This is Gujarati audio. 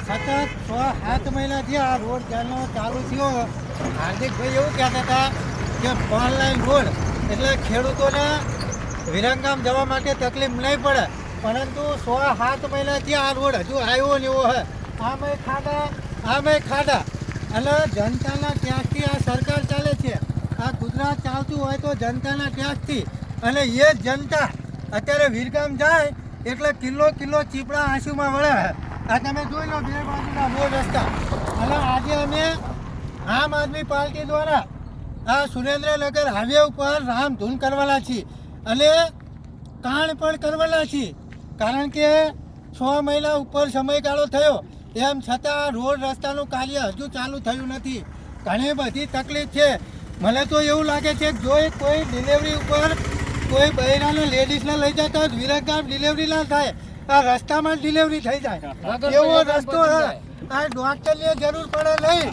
સતત 6-7 મહિનાથી આ રોડ ચાલનો ચાલુ થયો. હાર્દિકભાઈ એવું કહેતા હતા કે ઓનલાઈન રોડ એટલે ખેડૂતોને વિરંગામ જવા માટે તકલીફ નહીં પડે, પરંતુ 6-7 મહિનાથી આ રોડ હજુ આવ્યો ને એવો હે. આમે ખાડા અને જનતાના ટેક્સથી આ સરકાર ચાલે છે. આ ગુજરાત ચાલતું હોય તો જનતાના ટેક્સથી, અને એ જ જનતા અત્યારે વિરગામ જાય એટલે કિલો ચીપડા આંસુમાં વળે. આ તમે જોઈ લો બે બાજુના રોડ રસ્તા. અને આજે અમે આમ આદમી પાર્ટી દ્વારા આ સુરેન્દ્રનગર હાઈવે ઉપર રામધૂન કરવાના છીએ અને કાણ પણ કરવાના છીએ, કારણ કે 6 મહિના ઉપર સમયગાળો થયો એમ છતાં રોડ રસ્તાનું કાર્ય હજુ ચાલુ થયું નથી. ઘણી બધી તકલીફ છે. મને તો એવું લાગે છે કે જો કોઈ ડિલિવરી ઉપર કોઈ બહેરાને લેડીઝને લઈ જતા હોય વિરગામ ડિલિવરી ના થાય, આ રસ્તામાં જ ડિલિવરી થઈ જાય એવો રસ્તો છે. આ ડોક્ટરની જરૂર પડે નહીં.